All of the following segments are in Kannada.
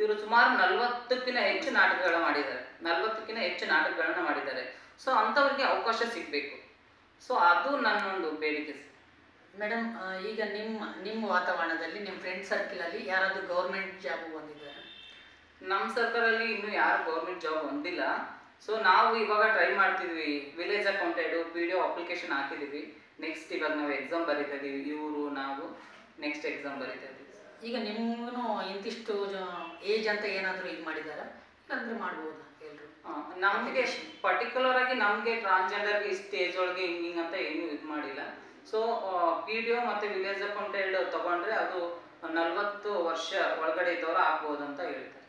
ಇವರು ಸುಮಾರು 40ಕ್ಕಿಂತ ಹೆಚ್ಚು ನಾಟಕಗಳನ್ನ ಮಾಡಿದ್ದಾರೆ, 40ಕ್ಕಿಂತ ಹೆಚ್ಚು ನಾಟಕಗಳನ್ನ ಮಾಡಿದ್ದಾರೆ. ಸೊ ಅಂಥವ್ರಿಗೆ ಅವಕಾಶ ಸಿಗಬೇಕು. ಸೊ ಅದು ನನ್ನೊಂದು ಬೇಡಿಕೆ. ಮೇಡಮ್, ಈಗ ನಿಮ್ಮ ವಾತಾವರಣದಲ್ಲಿ ನಿಮ್ಮ ಫ್ರೆಂಡ್ ಸರ್ಕಲಲ್ಲಿ ಯಾರಾದರೂ ಗೌರ್ಮೆಂಟ್ ಜಾಬ್ ಹೊಂದಿದ್ದಾರೆ? ನಮ್ಮ ಸರ್ಕಲಲ್ಲಿ ಇನ್ನೂ ಯಾರು ಗೌರ್ಮೆಂಟ್ ಜಾಬ್ ಹೊಂದಿಲ್ಲ. ಸೊ ನಾವು ಇವಾಗ ಟ್ರೈ ಮಾಡ್ತಿದ್ವಿ, ವಿಲೇಜ್ ಅಕೌಂಟೆಂಟ್ PDO ಅಪ್ಲಿಕೇಶನ್ ಹಾಕಿದ್ದೀವಿ. ನೆಕ್ಸ್ಟ್ ಇವಾಗ ನಾವು ಎಕ್ಸಾಮ್ ಬರೀತಾ ಇದ್ದೀವಿ, ಇವರು ನಾವು ನೆಕ್ಸ್ಟ್ ಎಕ್ಸಾಮ್ ಬರೀತಾ ಇದ್ದೀವಿ. ಈಗ ನಿಮಗೂ ಇಂತಿಷ್ಟು ಏಜ್ ಅಂತ ಏನಾದರೂ ಇದು ಮಾಡಿದಾರಾ, ಇಲ್ಲಾಂದರೆ ಮಾಡ್ಬೋದಾ ಎಲ್ಲರೂ? ನಮಗೆ ಪರ್ಟಿಕ್ಯುಲರ್ ಆಗಿ ನಮಗೆ ಟ್ರಾನ್ಸ್ಜೆಂಡರ್ಗೆ ಇಷ್ಟು ಏಜ್ ಒಳಗೆ ಹಿಂಗಿಂಗ್ ಅಂತ ಏನೂ ಇದು ಮಾಡಿಲ್ಲ. ಸೊ PDO ಮತ್ತು ವಿಲೇಜ್ ಅಕೌಂಟೆಂಟ್ ತಗೊಂಡ್ರೆ ಅದು 40 ವರ್ಷ ಒಳಗಡೆ ಇದ್ದವರು ಆಗ್ಬೋದು ಅಂತ ಹೇಳ್ತಾರೆ.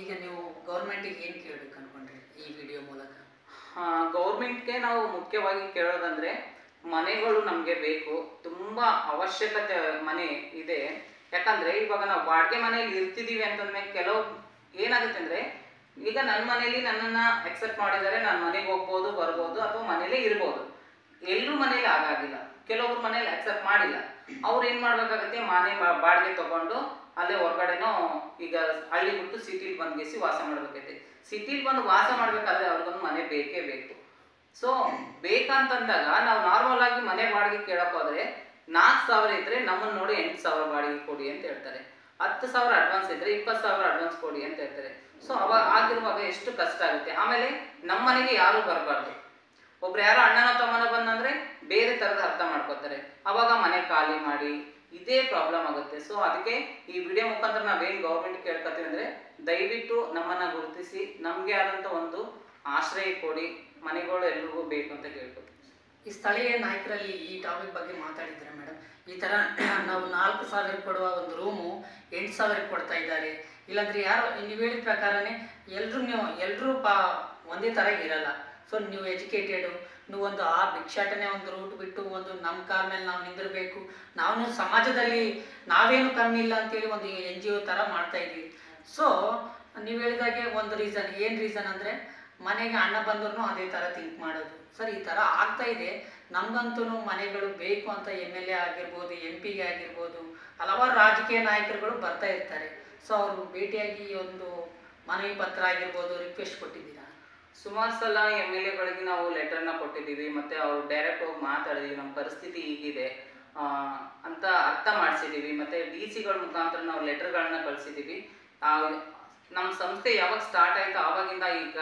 ಈಗ ನೀವು ಗೌರ್ಮೆಂಟಿಗೆ ಏನು ಕೇಳಬೇಕು ಅನ್ಕೊಂಡ್ರಿ ಈ ವಿಡಿಯೋ ಮೂಲಕ? ಗೌರ್ಮೆಂಟ್ಗೆ ನಾವು ಮುಖ್ಯವಾಗಿ ಕೇಳೋದಂದರೆ ಮನೆಗಳು ನಮಗೆ ಬೇಕು, ತುಂಬ ಅವಶ್ಯಕತೆ ಮನೆ ಇದೆ. ಯಾಕಂದರೆ ಇವಾಗ ನಾವು ಬಾಡಿಗೆ ಮನೆಯಲ್ಲಿ ಇರ್ತಿದ್ದೀವಿ ಅಂತಂದ್ಮೇಲೆ ಕೆಲವು ಏನಾಗುತ್ತೆ ಅಂದರೆ, ಈಗ ನನ್ನ ಮನೇಲಿ ನನ್ನನ್ನು ಎಕ್ಸೆಪ್ಟ್ ಮಾಡಿದರೆ ನಾನು ಮನೆಗೆ ಹೋಗ್ಬೋದು, ಬರ್ಬೋದು, ಅಥವಾ ಮನೇಲೇ ಇರ್ಬೋದು. ಎಲ್ಲರೂ ಮನೇಲಿ ಆಗಾಗಿಲ್ಲ, ಕೆಲವೊಬ್ರು ಮನೇಲಿ ಅಕ್ಸೆಪ್ಟ್ ಮಾಡಿಲ್ಲ. ಅವ್ರು ಏನು ಮಾಡಬೇಕಾಗುತ್ತೆ, ಮನೆ ಬಾಡಿಗೆ ತೊಗೊಂಡು ಅಲ್ಲೇ ಹೊರಗಡೆನೋ ಈಗ ಹಳ್ಳಿ ಬಿಟ್ಟು ಸಿಟಿಲಿ ಬಂದ್ಗಿಸಿ ವಾಸ ಮಾಡಬೇಕೈತೆ. ಸಿಟಿಲಿ ಬಂದು ವಾಸ ಮಾಡಬೇಕಾದ್ರೆ ಅವ್ರಿಗೊಂದು ಮನೆ ಬೇಕೇ ಬೇಕು. ಸೊ ಬೇಕಂತಂದಾಗ ನಾವು ನಾರ್ಮಲ್ ಆಗಿ ಮನೆ ಬಾಡಿಗೆ ಕೇಳೋಕ್ಕೋದ್ರೆ 4,000 ಇದ್ದರೆ ನಮ್ಮನ್ನು ನೋಡಿ 8,000 ಬಾಡಿಗೆ ಕೊಡಿ ಅಂತ ಹೇಳ್ತಾರೆ. 10,000 ಅಡ್ವಾನ್ಸ್ ಇದ್ದರೆ 20,000 ಅಡ್ವಾನ್ಸ್ ಕೊಡಿ ಅಂತ ಹೇಳ್ತಾರೆ. ಸೊ ಅವಾಗ ಆಗಿರುವಾಗ ಎಷ್ಟು ಕಷ್ಟ ಆಗುತ್ತೆ. ಆಮೇಲೆ ನಮ್ಮ ಮನೆಗೆ ಯಾರೂ ಬರಬಾರ್ದು. ಒಬ್ರು ಯಾರೋ ಅಣ್ಣನೋ ತಮ್ಮನೋ ಬಂದಂದರೆ ಬೇರೆ ಥರದ ಅರ್ಥ ಮಾಡ್ಕೋತಾರೆ, ಅವಾಗ ಮನೆ ಖಾಲಿ ಮಾಡಿ ಇದೇ ಪ್ರಾಬ್ಲಮ್ ಆಗುತ್ತೆ. ಸೊ ಅದಕ್ಕೆ ಈ ವಿಡಿಯೋ ಮುಖಾಂತರ ನಾವೇನು ಗೌರ್ಮೆಂಟ್ ಕೇಳ್ಕೊತೀವಿ ಅಂದರೆ, ದಯವಿಟ್ಟು ನಮ್ಮನ್ನು ಗುರುತಿಸಿ ನಮಗೆ ಆದಂಥ ಒಂದು ಆಶ್ರಯ ಕೊಡಿ, ಮನೆಗಳು ಎಲ್ರಿಗೂ ಬೇಕು ಅಂತ ಕೇಳ್ಕೊತೀವಿ. ಈ ಸ್ಥಳೀಯ ನಾಯಕರಲ್ಲಿ ಈ ಟಾಪಿಕ್ ಬಗ್ಗೆ ಮಾತಾಡಿದ್ರೆ ಮೇಡಮ್, ಈ ಥರ ನಾವು 4,000 ಕೊಡುವ ಒಂದು ರೂಮು 8,000 ಕೊಡ್ತಾ ಇದ್ದಾರೆ, ಇಲ್ಲಾಂದರೆ ಯಾರು ನೀವು ಹೇಳಿದ ಪ್ರಕಾರನೇ ಎಲ್ಲರೂ ಒಂದೇ ಥರ ಇರಲ್ಲ. ಸೊ ನೀವು ಎಜುಕೇಟೆಡು, ನೀವು ಒಂದು ಆ ಭಿಕ್ಷಾಟನೆ ಒಂದು ರೂಟ್ ಬಿಟ್ಟು ಒಂದು ನಮ್ಮ ಕಾಲ ಮೇಲೆ ನಾವು ನಿಂದಿರಬೇಕು, ನಾವು ಸಮಾಜದಲ್ಲಿ ನಾವೇನು ಕಮ್ಮಿ ಇಲ್ಲ ಅಂತೇಳಿ ಒಂದು NGO ಥರ ಮಾಡ್ತಾ ಇದ್ದೀವಿ. ಸೊ ನೀವು ಹೇಳಿದಾಗೆ ಒಂದು ಏನು ರೀಸನ್ ಅಂದರೆ, ಮನೆಗೆ ಅಣ್ಣ ಬಂದ್ರೂ ಅದೇ ಥರ ಥಿಂಕ್ ಮಾಡೋದು. ಸರ್ ಈ ಥರ ಆಗ್ತಾ ಇದೆ. ನಮಗಂತೂ ಮನೆಗಳು ಬೇಕು ಅಂತ MLA ಆಗಿರ್ಬೋದು, MP ಆಗಿರ್ಬೋದು, ಹಲವಾರು ರಾಜಕೀಯ ನಾಯಕರುಗಳು ಬರ್ತಾ ಇರ್ತಾರೆ. ಸೊ ಅವರು ಭೇಟಿಯಾಗಿ ಒಂದು ಮನವಿ ಪತ್ರ ಆಗಿರ್ಬೋದು ರಿಕ್ವೆಸ್ಟ್ ಕೊಟ್ಟಿದ್ದೀರಾ? ಸುಮಾರು ಸಲ MLAಗಳಿಗೆ ನಾವು ಲೆಟರ್ನ ಕೊಟ್ಟಿದ್ದೀವಿ, ಮತ್ತು ಅವ್ರು ಡೈರೆಕ್ಟ್ ಹೋಗಿ ಮಾತಾಡಿದ್ದೀವಿ, ನಮ್ಮ ಪರಿಸ್ಥಿತಿ ಹೀಗಿದೆ ಅಂತ ಅರ್ಥ ಮಾಡಿಸಿದ್ದೀವಿ. ಮತ್ತು DC ಮುಖಾಂತರ ನಾವು ಲೆಟರ್ಗಳನ್ನ ಕಳಿಸಿದ್ದೀವಿ. ನಮ್ಮ ಸಂಸ್ಥೆ ಯಾವಾಗ ಸ್ಟಾರ್ಟ್ ಆಯಿತು ಆವಾಗಿಂದ ಈಗ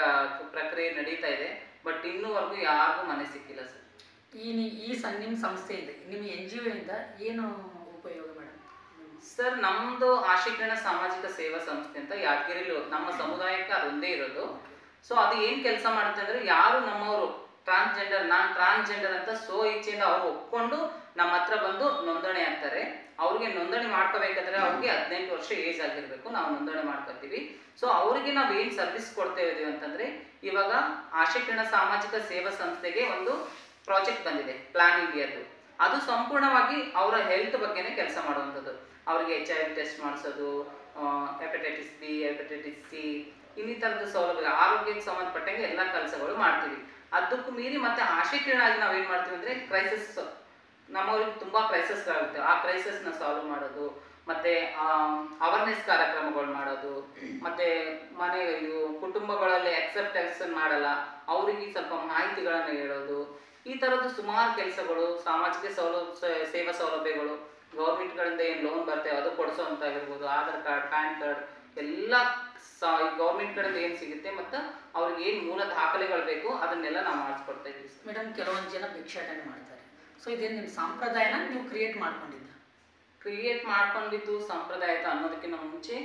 ಪ್ರಕ್ರಿಯೆ ನಡೀತಾ ಇದೆ. ಬಟ್ ಇನ್ನೂವರೆಗೂ ಯಾರಿಗೂ ಮನೆ ಸಿಕ್ಕಿಲ್ಲ ಸರ್. ನಿಮ್ಮ ಸಂಸ್ಥೆಯಿಂದ, ನಿಮ್ಮ NGO ಇಂದ ಏನು ಉಪಯೋಗ ಮೇಡಮ್? ಸರ್ ನಮ್ಮದು ಆಶೀಕರಣ ಸಾಮಾಜಿಕ ಸೇವಾ ಸಂಸ್ಥೆ ಅಂತ ಯಾದಗಿರಿಲಿ ನಮ್ಮ ಸಮುದಾಯಕ್ಕೆ ಅದೊಂದೇ ಇರೋದು. ಸೊ ಅದು ಏನು ಕೆಲಸ ಮಾಡುತ್ತೆ ಅಂದರೆ, ಯಾರು ನಮ್ಮವರು ನಾನು ಟ್ರಾನ್ಸ್ಜೆಂಡರ್ ಅಂತ ಇಚ್ಛೆಯಿಂದ ಅವ್ರು ಒಪ್ಕೊಂಡು ನಮ್ಮ ಹತ್ರ ಬಂದು ನೋಂದಣಿ ಆಗ್ತಾರೆ. ಅವ್ರಿಗೆ ನೋಂದಣಿ ಮಾಡ್ಕೋಬೇಕಾದ್ರೆ ಅವ್ರಿಗೆ 18 ವರ್ಷ ಏಜ್ ಆಗಿರಬೇಕು, ನಾವು ನೋಂದಣಿ ಮಾಡ್ಕೊತೀವಿ. ಸೊ ಅವ್ರಿಗೆ ನಾವು ಏನು ಸರ್ವಿಸ್ ಕೊಡ್ತಾ ಇದ್ದೀವಿ ಅಂತಂದರೆ, ಇವಾಗ ಆಶೀಕರಣ ಸಾಮಾಜಿಕ ಸೇವಾ ಸಂಸ್ಥೆಗೆ ಒಂದು ಪ್ರಾಜೆಕ್ಟ್ ಬಂದಿದೆ ಪ್ಲಾನ್ ಇಂಡಿಯಾದ್ದು. ಅದು ಸಂಪೂರ್ಣವಾಗಿ ಅವರ ಹೆಲ್ತ್ ಬಗ್ಗೆನೇ ಕೆಲಸ ಮಾಡುವಂಥದ್ದು. ಅವ್ರಿಗೆ HIV ಟೆಸ್ಟ್ ಮಾಡಿಸೋದು, ಹೆಪಟೈಟಿಸ್ B, ಹೆಪಟೈಟಿಸ್ C, ಇನ್ನಿತರದ ಸೌಲಭ್ಯ, ಆರೋಗ್ಯಕ್ಕೆ ಸಂಬಂಧಪಟ್ಟಂಗೆ ಎಲ್ಲ ಕೆಲಸಗಳು ಮಾಡ್ತೀವಿ. ಅದಕ್ಕೂ ಮೀರಿ ಮತ್ತೆ ಆಶೀಕರಣ ಆಗಿ ನಾವೇನು ಮಾಡ್ತೀವಿ ಅಂದರೆ, ಕ್ರೈಸಿಸ್ ನಮ್ಮವ್ರಿಗೆ ತುಂಬ ಕ್ರೈಸಿಸ್ಗಳಾಗುತ್ತೆ, ಆ ಕ್ರೈಸಿಸ್ನ ಸಾಲ್ವ್ ಮಾಡೋದು, ಮತ್ತು ಅವೇರ್ನೆಸ್ ಕಾರ್ಯಕ್ರಮಗಳು ಮಾಡೋದು, ಮತ್ತು ಕುಟುಂಬಗಳಲ್ಲಿ ಅಕ್ಸೆಪ್ಟೆನ್ಸ್ ಮಾಡಲ್ಲ ಅವರಿಗೆ ಸ್ವಲ್ಪ ಮಾಹಿತಿಗಳನ್ನು ಹೇಳೋದು, ಈ ಥರದ್ದು ಸುಮಾರು ಕೆಲಸಗಳು, ಸಾಮಾಜಿಕ ಸೇವಾ ಸೌಲಭ್ಯಗಳು, ಗೌರ್ಮೆಂಟ್ಗಳಿಂದ ಏನು ಲೋನ್ ಬರ್ತೇವೆ ಅದು ಕೊಡಿಸೋವಂತಾಗಿರ್ಬೋದು, ಆಧಾರ್ ಕಾರ್ಡ್, ಪ್ಯಾನ್ ಕಾರ್ಡ್ ಎಲ್ಲ ಗೌರ್ಮೆಂಟ್ ಕಡೆಯಿಂದ ಏನು ಸಿಗುತ್ತೆ ಮತ್ತು ಅವ್ರಿಗೆ ಏನು ಮೂಲ ದಾಖಲೆಗಳು ಬೇಕು ಅದನ್ನೆಲ್ಲ ನಾವು ಮಾಡಿಸ್ಕೊಡ್ತಾ ಇದ್ದೀವಿ. ಮೇಡಮ್, ಕೆಲವೊಂದು ಜನ ಭಿಕ್ಷಾಟನೆ ಮಾಡ್ತಾರೆ. ಸೊ ಇದೇನು ನಿಮ್ಮ ಸಂಪ್ರದಾಯನ ನೀವು ಕ್ರಿಯೇಟ್ ಮಾಡ್ಕೊಂಡಿದ್ದು ಸಂಪ್ರದಾಯ ಅನ್ನೋದಕ್ಕಿಂತ ಮುಂಚೆ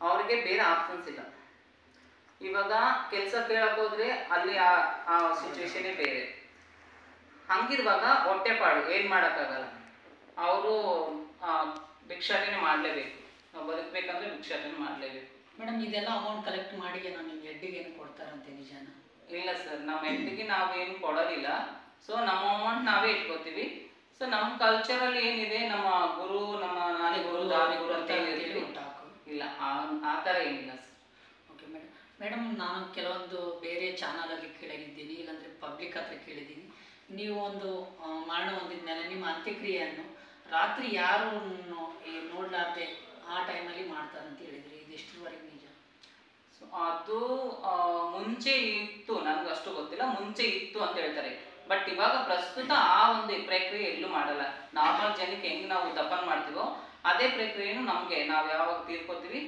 ಅವ್ರಿಗೆ ಬೇರೆ ಆಪ್ಷನ್ಸ್ ಇಲ್ಲ. ಇವಾಗ ಕೆಲಸ ಕೇಳೋಕ್ಕೋದ್ರೆ ಅಲ್ಲಿ ಆ ಸಿಚುವೇಶನೇ ಬೇರೆ. ಹಂಗಿರುವಾಗ ಹೊಟ್ಟೆಪಾಡು ಏನು ಮಾಡೋಕ್ಕಾಗಲ್ಲ, ಅವರು ಭಿಕ್ಷಾಟನೆ ಮಾಡಲೇಬೇಕು. ನಾವು ಬದುಕಬೇಕಂದ್ರೆ ಭಿಕ್ಷಾಟನೆ ಮಾಡಲೇಬೇಕು. ಮೇಡಮ್, ಇದೆಲ್ಲ ಅಮೌಂಟ್ ಕಲೆಕ್ಟ್ ಮಾಡಿ ನಮ್ಮ ಹೆಡ್ಡಿಗೆ ಏನು ಕೊಡ್ತಾರಂತೆ, ನಿಜಾನ? ಇಲ್ಲ ಸರ್, ನಮ್ಮ ಹೆಡ್ಡಿಗೆ ನಾವೇನು ಕೊಡೋದಿಲ್ಲ. ಸೊ ನಮ್ಮ ಅಮೌಂಟ್ ನಾವೇ ಇಟ್ಕೋತೀವಿ. ಸೊ ನಮ್ಮ ಕಲ್ಚರಲ್ಲಿ ಏನಿದೆ, ನಮ್ಮ ಗುರು, ನಮ್ಮ ನಾನಿ ಗುರು, ದಾನಿ ಗುರು ಅಂತ ಇಲ್ಲ, ಆ ಥರ ಏನಿಲ್ಲ ಸರ್. ಓಕೆ ಮೇಡಮ್, ನಾನು ಕೆಲವೊಂದು ಬೇರೆ ಚಾನಲಲ್ಲಿ ಕೇಳಿದ್ದೀನಿ, ಇಲ್ಲಾಂದರೆ ಪಬ್ಲಿಕ್ ಹತ್ರ ಕೇಳಿದ್ದೀನಿ. ನೀವು ಒಂದು ಮರಣ ಹೊಂದಿದ ಮೇಲೆ ನಿಮ್ಮ ಅಂತ್ಯಕ್ರಿಯೆಯನ್ನು ರಾತ್ರಿ ಯಾರು ನೋಡಲಾರ್ದೆ ಆ ಟೈಮಲ್ಲಿ ಮಾಡ್ತಾರಂತ ಹೇಳಿದ್ರಿ, ಇದು ಎಷ್ಟರವರೆಗೆ ನಿಜ? ಅದು ಮುಂಚೆ ಇತ್ತು, ನನಗೆ ಅಷ್ಟು ಗೊತ್ತಿಲ್ಲ, ಮುಂಚೆ ಇತ್ತು ಅಂತ ಹೇಳ್ತಾರೆ. ಬಟ್ ಇವಾಗ ಪ್ರಸ್ತುತ ಆ ಒಂದು ಪ್ರಕ್ರಿಯೆ ಎಲ್ಲೂ ಮಾಡಲ್ಲ. ನಾರ್ಮಲ್ ಜನಕ್ಕೆ ಹೆಂಗ್ ನಾವು ದಫನ್ ಮಾಡ್ತೀವೋ ಅದೇ ಪ್ರಕ್ರಿಯೆನು ನಮಗೆ, ನಾವು ಯಾವಾಗ ತೀರ್ಕೋತೀವಿ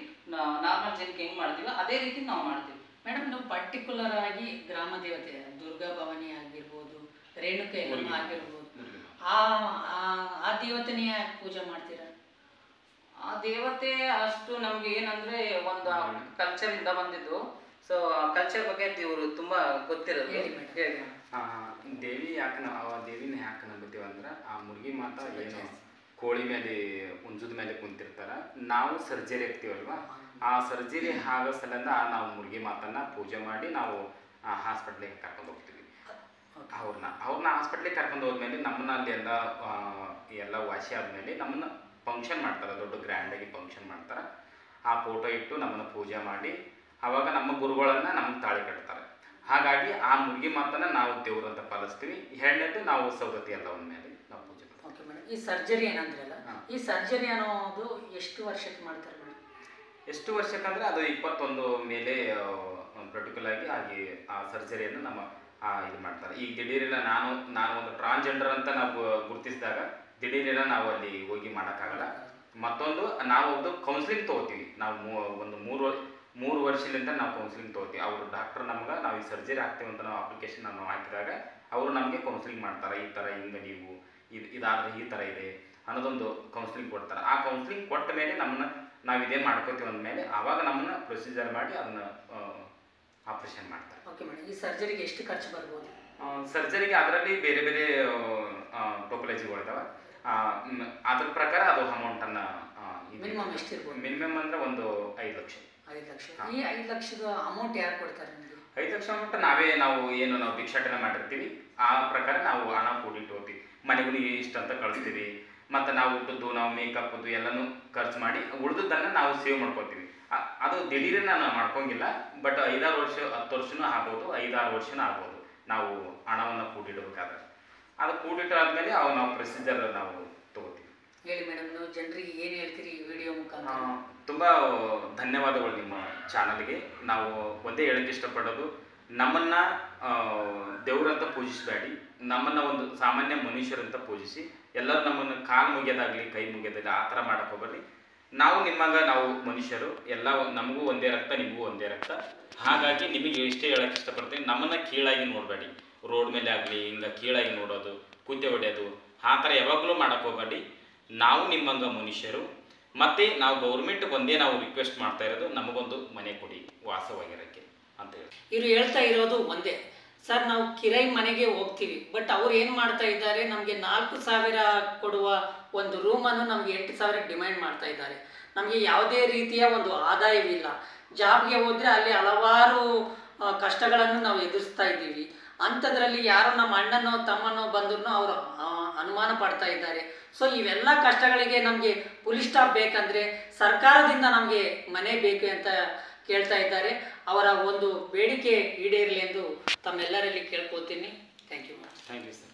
ನಾರ್ಮಲ್ ಜನಕ್ಕೆ ಹೆಂಗ್ ಮಾಡ್ತೀವೋ ಅದೇ ರೀತಿ ನಾವು ಮಾಡ್ತೀವಿ. ಮೇಡಮ್, ನಾವು ಪರ್ಟಿಕ್ಯುಲರ್ ಆಗಿ ಗ್ರಾಮ ದೇವತೆ ದುರ್ಗಾ ಭವಾನಿ ಆಗಿರ್ಬೋದು, ರೇಣುಕಾ ಯಲ್ಲಮ್ಮ ಆಗಿರ್ಬೋದು, ಆ ದೇವತೆನೇ ಯಾಕೆ ಪೂಜೆ ಮಾಡ್ತೀರಾ? ಆ ದೇವತೆ ಅಷ್ಟು ನಮ್ಗೆ ಏನಂದ್ರೆ ಒಂದು ಕಲ್ಚರ್ ಇಂದ ಬಂದಿದ್ದು. ಸೊ ಕಲ್ಚರ್ ಬಗ್ಗೆ ಇವರು ತುಂಬಾ ಗೊತ್ತಿರೋದು. ಹೇಳಿ. ದೇವಿ ಯಾಕೆ ನಾವು ಆ ದೇವಿನ ಯಾಕೆ ನಂಬುತ್ತೀವಿ ಅಂದ್ರೆ, ಆ ಮುರುಗಿ ಮಾತಾ ಏನು ಕೋಳಿ ಮೇಲೆ ಹುಂಜದ ಮೇಲೆ ಕುಂತಿರ್ತಾರ, ನಾವು ಸರ್ಜರಿ ಆಗ್ತೀವಲ್ವಾ, ಆ ಸರ್ಜರಿ ಆಗೋ ಸಲಿಂದ ನಾವು ಮುರುಗಿ ಮಾತನ್ನ ಪೂಜೆ ಮಾಡಿ ನಾವು ಹಾಸ್ಪಿಟ್ಲಿಗೆ ಕರ್ಕೊಂಡು ಹೋಗ್ತೀವಿ. ಅವ್ರನ್ನ ಹಾಸ್ಪಿಟ್ಲಿಗೆ ಕರ್ಕೊಂಡು ಹೋದ್ಮೇಲೆ ನಮ್ಮನ್ನ ಅಲ್ಲಿ ಎಲ್ಲ ವಾಸಿ ಆದ್ಮೇಲೆ ನಮ್ಮನ್ನ ಫಂಕ್ಷನ್ ಮಾಡ್ತಾರೆ, ದೊಡ್ಡ ಗ್ರ್ಯಾಂಡಾಗಿ ಫಂಕ್ಷನ್ ಮಾಡ್ತಾರೆ. ಆ ಫೋಟೋ ಇಟ್ಟು ನಮ್ಮನ್ನು ಪೂಜೆ ಮಾಡಿ ಆವಾಗ ನಮ್ಮ ಗುರುಗಳನ್ನ ನಮ್ಗೆ ತಾಳಿ ಕಟ್ತಾರೆ. ಹಾಗಾಗಿ ಆ ಮುರುಗಿ ಮಾತನ್ನ ನಾವು ದೇವ್ರು ಅಂತ ಪಾಲಿಸ್ತೀವಿ. ಎರಡನೇದು ನಾವು ಸೌದತ್ತಿ ಎಲ್ಲವನ್ನ ಮೇಲೆ ನಾವು ಪೂಜೆ ಮಾಡ್ತೀವಿ. ಓಕೆ ಮೇಡಮ್, ಈ ಸರ್ಜರಿ ಏನಂದ್ರಲ್ಲ, ಈ ಸರ್ಜರಿ ಅನ್ನೋದು ಎಷ್ಟು ವರ್ಷಕ್ಕೆ ಮಾಡ್ತಾರೆ ಮೇಡಮ್? ಎಷ್ಟು ವರ್ಷಕ್ಕಂದ್ರೆ ಅದು 21 ಮೇಲೆ ಪರ್ಟಿಕ್ಯುಲರ್ ಆಗಿ ಆ ಸರ್ಜರಿಯನ್ನು ನಮ್ಮ ಇದು ಮಾಡ್ತಾರೆ. ಈಗ ದಿಢೀರಿನ ನಾನು ಒಂದು ಟ್ರಾನ್ಸ್ಜೆಂಡರ್ ಅಂತ ನಾವು ಗುರುತಿಸಿದಾಗ ದಿಢೀರಿನ ನಾವು ಅಲ್ಲಿ ಹೋಗಿ ಮಾಡೋಕ್ಕಾಗಲ್ಲ. ಮತ್ತೊಂದು ನಾವು ಒಂದು ಕೌನ್ಸಿಲಿಂಗ್ ತೊಗೋತೀವಿ. ನಾವು ಒಂದು ಮೂರು ವರ್ಷದಿಂದ ನಾವು ಕೌನ್ಸಿಲಿಂಗ್ ತೊಗೋತೀವಿ. ಅವರು ಡಾಕ್ಟರ್ ನಮ್ಗೆ ನಾವು ಈ ಸರ್ಜರಿ ಆಗ್ತೀವಿ ಅಂತ ನಾವು ಅಪ್ಲಿಕೇಶನ್ ನಾವು ಹಾಕಿದಾಗ ಅವರು ನಮಗೆ ಕೌನ್ಸಿಲಿಂಗ್ ಮಾಡ್ತಾರೆ. ಈ ಥರ ಹಿಂಗೆ ನೀವು ಇದಾದರೆ ಈ ಥರ ಇದೆ ಅನ್ನೋದೊಂದು ಕೌನ್ಸಿಲಿಂಗ್ ಕೊಡ್ತಾರೆ. ಆ ಕೌನ್ಸಿಲಿಂಗ್ ಕೊಟ್ಟ ಮೇಲೆ ನಾವು ಇದೇನು ಮಾಡ್ಕೋತೀವಿ ಅಂದಮೇಲೆ ಆವಾಗ ನಮ್ಮನ್ನ ಪ್ರೊಸೀಜರ್ ಮಾಡಿ ಅದನ್ನ ಆಪರೇಷನ್ ಮಾಡ್ತಾರೆ. ಓಕೆ ಮೇಡಮ್, ಈ ಸರ್ಜರಿಗೆ ಎಷ್ಟು ಖರ್ಚು ಬರ್ಬೋದು? ಸರ್ಜರಿಗೆ ಅದರಲ್ಲಿ ಬೇರೆ ಬೇರೆ ಟೋಪಲಜಿಗಳಿದಾವೆ. ಅದ್ರ ಪ್ರಕಾರ ಅದು ಅಮೌಂಟನ್ನು ಮಿನಿಮಮ್ ಎಷ್ಟಿರ್ಬೋದು? ಮಿನಿಮಮ್ ಅಂದರೆ ಒಂದು 5 ಲಕ್ಷ. 5 ಲಕ್ಷ. ಈ 5 ಲಕ್ಷದ ಅಮೌಂಟ್ ಯಾರು ಕೊಡ್ತಾರೆ ನಿಮಗೆ? 5 ಲಕ್ಷ ಅಮೌಂಟ್ ನಾವು ಭಿಕ್ಷಾಟನೆ ಮಾಡಿರ್ತೀವಿ. ಆ ಪ್ರಕಾರ ನಾವು ಹಣ ಕೂಡಿಟ್ಟು ಹೋಗ್ತೀವಿ. ಮನೆಗೂ ಇಷ್ಟ ಅಂತ ಕಳಿಸ್ತೀವಿ. ಮತ್ತು ನಾವು ಊಟದ್ದು, ನಾವು ಮೇಕಪ್ದು ಎಲ್ಲನೂ ಖರ್ಚು ಮಾಡಿ ಉಳಿದದ್ದನ್ನು ನಾವು ಸೇವ್ ಮಾಡ್ಕೊತೀವಿ. ಅದು ದಿಢೀರನ್ನ ನಾವು ಮಾಡ್ಕೊಂಗಿಲ್ಲ. ಬಟ್ 5-6 ವರ್ಷ 10 ವರ್ಷನೂ ಆಗ್ಬೋದು, 5-6 ವರ್ಷನೂ ಆಗ್ಬೋದು. ನಾವು ಹಣವನ್ನು ಕೂಡಿಡಬೇಕಾದ್ರೆ ಅದು ಕೂಡಿಟ್ಟಾದ್ಮೇಲೆ ನಾವು ಪ್ರೊಸೀಜರ್ ನಾವು ತಗೋತೀವಿ. ಹೇಳಿ ಮೇಡಮ್, ನೀವು ಜನರಿಗೆ ಏನು ಹೇಳ್ತೀರಿ ಈ ವಿಡಿಯೋ ಮುಖಾಂತರ? ತುಂಬ ಧನ್ಯವಾದಗಳು ನಿಮ್ಮ ಚಾನಲ್ಗೆ. ನಾವು ಒಂದೇ ಹೇಳಕ್ಕೆ ಇಷ್ಟಪಡೋದು, ನಮ್ಮನ್ನು ದೇವರಂತ ಪೂಜಿಸಬೇಡಿ, ನಮ್ಮನ್ನು ಒಂದು ಸಾಮಾನ್ಯ ಮನುಷ್ಯರಂತ ಪೂಜಿಸಿ. ಎಲ್ಲರೂ ನಮ್ಮನ್ನು ಕಾಲು ಮುಗಿಯೋದಾಗಲಿ ಕೈ ಮುಗಿಯೋದಾಗಲಿ ಆ ಥರ ಮಾಡೋಕೆ ಹೋಗಬೇಡಿ. ನಾವು ನಾವು ಮನುಷ್ಯರು, ಎಲ್ಲ ನಮಗೂ ಒಂದೇ ರಕ್ತ, ನಿಮಗೂ ಒಂದೇ ರಕ್ತ. ಹಾಗಾಗಿ ನಿಮಗೆ ಎಷ್ಟೇ ಹೇಳಕ್ಕೆ ಇಷ್ಟಪಡ್ತೀನಿ, ನಮ್ಮನ್ನು ಕೀಳಾಗಿ ನೋಡಬೇಡಿ. ರೋಡ್ ಮೇಲೆ ಆಗಲಿ ಹಿಂಗೆ ಕೀಳಾಗಿ ನೋಡೋದು, ಕುತ್ತೆ ಹೊಡೆಯೋದು ಆ ಥರ ಯಾವಾಗಲೂ ಮಾಡೋಕೆ ಹೋಗಬೇಡಿ. ನಾವು ನಿಮ್ಮಂಗ ಮನುಷ್ಯರು. ಮತ್ತು ನಾವು ಗೌರ್ಮೆಂಟ್ಗೆ ಒಂದೇ ನಾವು ರಿಕ್ವೆಸ್ಟ್ ಮಾಡ್ತಾ ಇರೋದು, ನಮಗೊಂದು ಮನೆ ಕೊಡಿ ವಾಸವಾಗಿರೋಕ್ಕೆ ಅಂತ ಹೇಳಿ. ಇವರು ಹೇಳ್ತಾ ಇರೋದು ಒಂದೇ ಸರ್, ನಾವು ಕಿರಾಯಿ ಮನೆಗೆ ಹೋಗ್ತೀವಿ. ಬಟ್ ಅವ್ರು ಏನು ಮಾಡ್ತಾ ಇದ್ದಾರೆ, ನಮಗೆ 4,000 ಕೊಡುವ ಒಂದು ರೂಮನ್ನು ನಮಗೆ 8,000 ಡಿಮ್ಯಾಂಡ್ ಮಾಡ್ತಾ ಇದ್ದಾರೆ. ನಮಗೆ ಯಾವುದೇ ರೀತಿಯ ಒಂದು ಆದಾಯವಿಲ್ಲ. ಜಾಬ್ಗೆ ಹೋದರೆ ಅಲ್ಲಿ ಹಲವಾರು ಕಷ್ಟಗಳನ್ನು ನಾವು ಎದುರಿಸ್ತಾ ಇದ್ದೀವಿ. ಅಂಥದ್ರಲ್ಲಿ ಯಾರೋ ನಮ್ಮ ಅಣ್ಣನೋ ತಮ್ಮನೋ ಬಂದ್ರು ಅವರು ಅನುಮಾನ ಪಡ್ತಾ ಇದ್ದಾರೆ. ಸೊ ಇವೆಲ್ಲ ಕಷ್ಟಗಳಿಗೆ ನಮಗೆ ಫುಲ್ ಸ್ಟಾಪ್ ಬೇಕಂದರೆ ಸರ್ಕಾರದಿಂದ ನಮಗೆ ಮನೆ ಬೇಕು ಅಂತ ಕೇಳ್ತಾ ಇದ್ದಾರೆ. ಅವರ ಒಂದು ಬೇಡಿಕೆ ಈಡೇರಲಿ ಎಂದು ತಮ್ಮೆಲ್ಲರಲ್ಲಿ ಕೇಳ್ಕೊತೀನಿ. Thank you. Thank you sir.